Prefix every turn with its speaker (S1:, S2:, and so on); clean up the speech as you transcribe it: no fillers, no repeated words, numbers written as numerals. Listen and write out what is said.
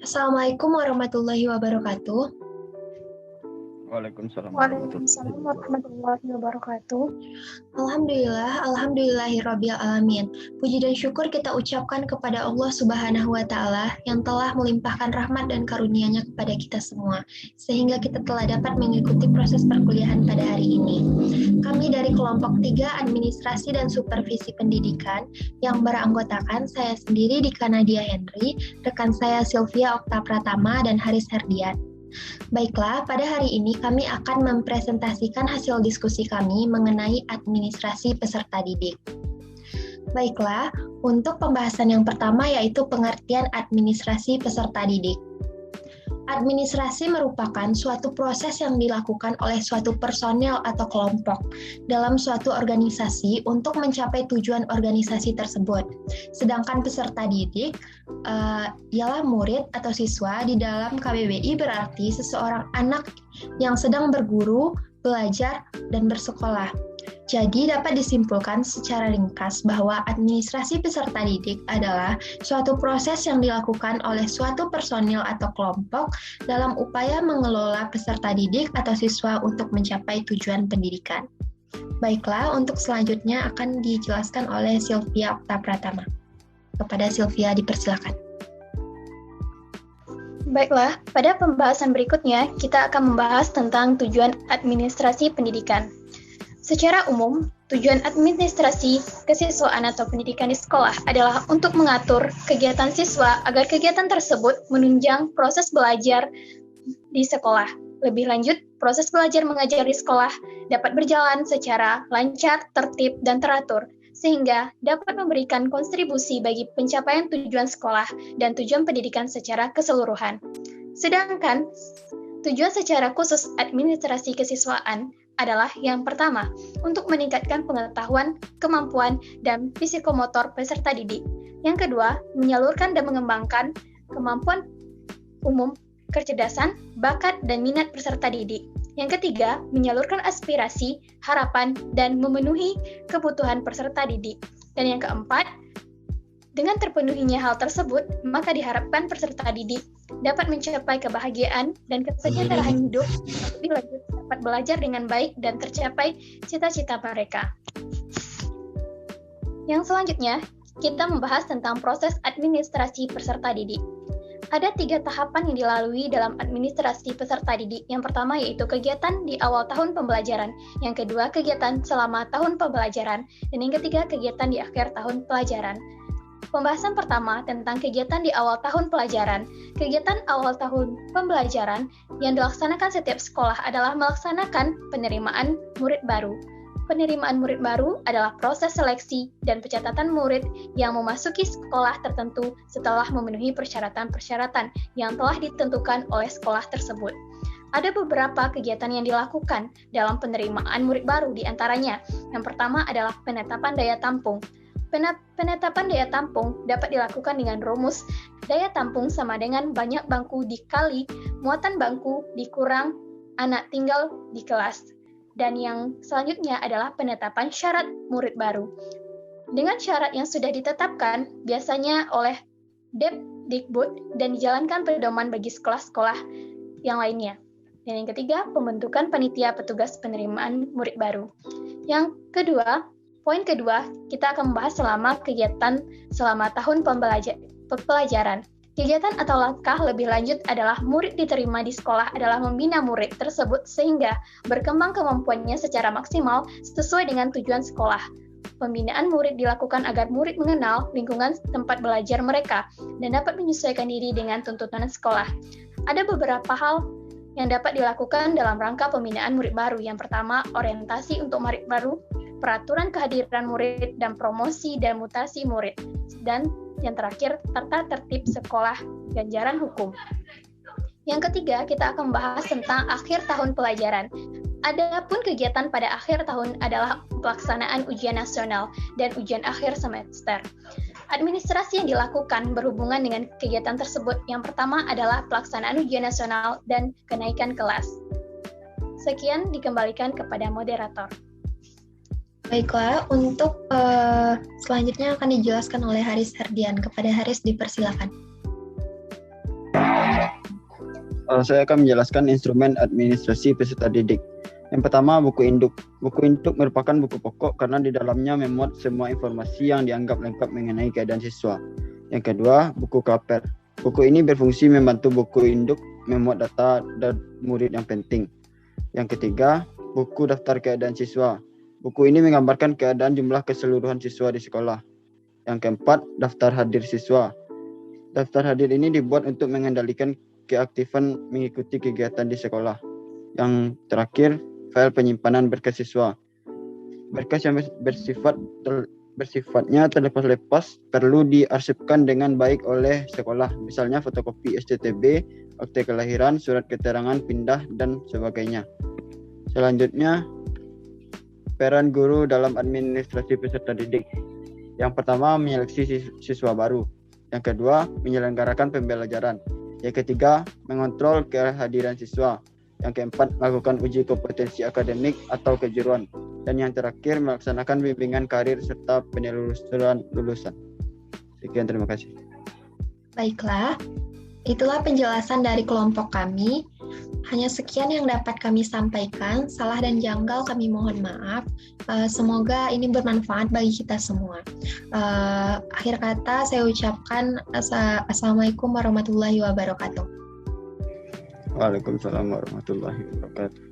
S1: Assalamualaikum warahmatullahi wabarakatuh.
S2: Waalaikumsalam
S3: warahmatullahi wabarakatuh.
S1: Alhamdulillahirabbil alamin. Puji dan syukur kita ucapkan kepada Allah Subhanahu wa taala yang telah melimpahkan rahmat dan karunia-Nya kepada kita semua sehingga kita telah dapat mengikuti proses perkuliahan pada hari ini. Kami dari kelompok 3 Administrasi dan Supervisi Pendidikan yang beranggotakan saya sendiri Dika Nadia Henry, rekan saya Sylvia Okta Pratama dan Haris Herdian. Baiklah, pada hari ini kami akan mempresentasikan hasil diskusi kami mengenai administrasi peserta didik. Baiklah, untuk pembahasan yang pertama yaitu pengertian administrasi peserta didik. Administrasi merupakan suatu proses yang dilakukan oleh suatu personel atau kelompok dalam suatu organisasi untuk mencapai tujuan organisasi tersebut. Sedangkan peserta didik ialah murid atau siswa di dalam KBBI berarti seseorang anak yang sedang berguru, belajar, dan bersekolah. Jadi dapat disimpulkan secara ringkas bahwa administrasi peserta didik adalah suatu proses yang dilakukan oleh suatu personil atau kelompok dalam upaya mengelola peserta didik atau siswa untuk mencapai tujuan pendidikan. Baiklah, untuk selanjutnya akan dijelaskan oleh Sylvia Okta Pratama. Kepada Sylvia dipersilakan.
S3: Baiklah, pada pembahasan berikutnya kita akan membahas tentang tujuan administrasi pendidikan. Secara umum, tujuan administrasi kesiswaan atau pendidikan di sekolah adalah untuk mengatur kegiatan siswa agar kegiatan tersebut menunjang proses belajar di sekolah. Lebih lanjut, proses belajar mengajar di sekolah dapat berjalan secara lancar, tertib, dan teratur, sehingga dapat memberikan kontribusi bagi pencapaian tujuan sekolah dan tujuan pendidikan secara keseluruhan. Sedangkan, tujuan secara khusus administrasi kesiswaan adalah yang pertama, untuk meningkatkan pengetahuan, kemampuan, dan psikomotor peserta didik. Yang kedua, menyalurkan dan mengembangkan kemampuan umum, kecerdasan, bakat, dan minat peserta didik. Yang ketiga, menyalurkan aspirasi, harapan, dan memenuhi kebutuhan peserta didik. Dan yang keempat, dengan terpenuhinya hal tersebut, maka diharapkan peserta didik dapat mencapai kebahagiaan dan kesejahteraan hidup, lebih lanjut dapat belajar dengan baik dan tercapai cita-cita mereka. Yang selanjutnya, kita membahas tentang proses administrasi peserta didik. Ada 3 tahapan yang dilalui dalam administrasi peserta didik. Yang pertama yaitu kegiatan di awal tahun pembelajaran, yang kedua kegiatan selama tahun pembelajaran, dan yang ketiga kegiatan di akhir tahun pelajaran. Pembahasan pertama tentang kegiatan di awal tahun pelajaran. Kegiatan awal tahun pembelajaran yang dilaksanakan setiap sekolah adalah melaksanakan penerimaan murid baru. Penerimaan murid baru adalah proses seleksi dan pencatatan murid yang memasuki sekolah tertentu setelah memenuhi persyaratan-persyaratan yang telah ditentukan oleh sekolah tersebut. Ada beberapa kegiatan yang dilakukan dalam penerimaan murid baru, di antaranya. Yang pertama adalah penetapan daya tampung. Penetapan daya tampung dapat dilakukan dengan rumus daya tampung sama dengan banyak bangku dikali muatan bangku dikurang anak tinggal di kelas. Dan yang selanjutnya adalah penetapan syarat murid baru. Dengan syarat yang sudah ditetapkan, biasanya oleh Depdikbud dan dijalankan pedoman bagi sekolah-sekolah yang lainnya. Dan yang ketiga, pembentukan panitia petugas penerimaan murid baru. Poin kedua, kita akan membahas kegiatan selama tahun pembelajaran. Kegiatan atau langkah lebih lanjut adalah murid diterima di sekolah adalah membina murid tersebut sehingga berkembang kemampuannya secara maksimal sesuai dengan tujuan sekolah. Pembinaan murid dilakukan agar murid mengenal lingkungan tempat belajar mereka dan dapat menyesuaikan diri dengan tuntutan sekolah. Ada beberapa hal yang dapat dilakukan dalam rangka pembinaan murid baru. Yang pertama, orientasi untuk murid baru, peraturan kehadiran murid, dan promosi dan mutasi murid. Dan yang terakhir, tata tertib sekolah, ganjaran hukum. Yang ketiga, kita akan membahas tentang akhir tahun pelajaran. Adapun kegiatan pada akhir tahun adalah pelaksanaan ujian nasional dan ujian akhir semester. Administrasi yang dilakukan berhubungan dengan kegiatan tersebut. Yang pertama adalah pelaksanaan ujian nasional dan kenaikan kelas. Sekian dikembalikan kepada moderator.
S1: Baiklah, untuk selanjutnya akan dijelaskan oleh Haris Herdian. Kepada Haris dipersilakan.
S2: Saya akan menjelaskan instrumen administrasi peserta didik. Yang pertama, buku induk. Buku induk merupakan buku pokok karena di dalamnya memuat semua informasi yang dianggap lengkap mengenai keadaan siswa. Yang kedua, buku KPR. Buku ini berfungsi membantu buku induk memuat data dan murid yang penting. Yang ketiga, buku daftar keadaan siswa. Buku ini menggambarkan keadaan jumlah keseluruhan siswa di sekolah. Yang keempat, daftar hadir siswa. Daftar hadir ini dibuat untuk mengendalikan keaktifan mengikuti kegiatan di sekolah. Yang terakhir, file penyimpanan berkas siswa. Berkas yang bersifatnya terlepas-lepas perlu diarsipkan dengan baik oleh sekolah, misalnya fotokopi STTB, akte kelahiran, surat keterangan pindah, dan sebagainya. Selanjutnya, peran guru dalam administrasi peserta didik. Yang pertama, menyeleksi siswa baru. Yang kedua, menyelenggarakan pembelajaran. Yang ketiga, mengontrol kehadiran siswa. Yang keempat, melakukan uji kompetensi akademik atau kejuruan. Dan yang terakhir, melaksanakan bimbingan karir serta penelusuran lulusan. Sekian, terima kasih.
S1: Baiklah, itulah penjelasan dari kelompok kami. Hanya sekian yang dapat kami sampaikan. Salah dan janggal kami mohon maaf. Semoga ini bermanfaat bagi kita semua. Akhir kata saya ucapkan Assalamualaikum warahmatullahi wabarakatuh.
S2: Waalaikumsalam warahmatullahi wabarakatuh.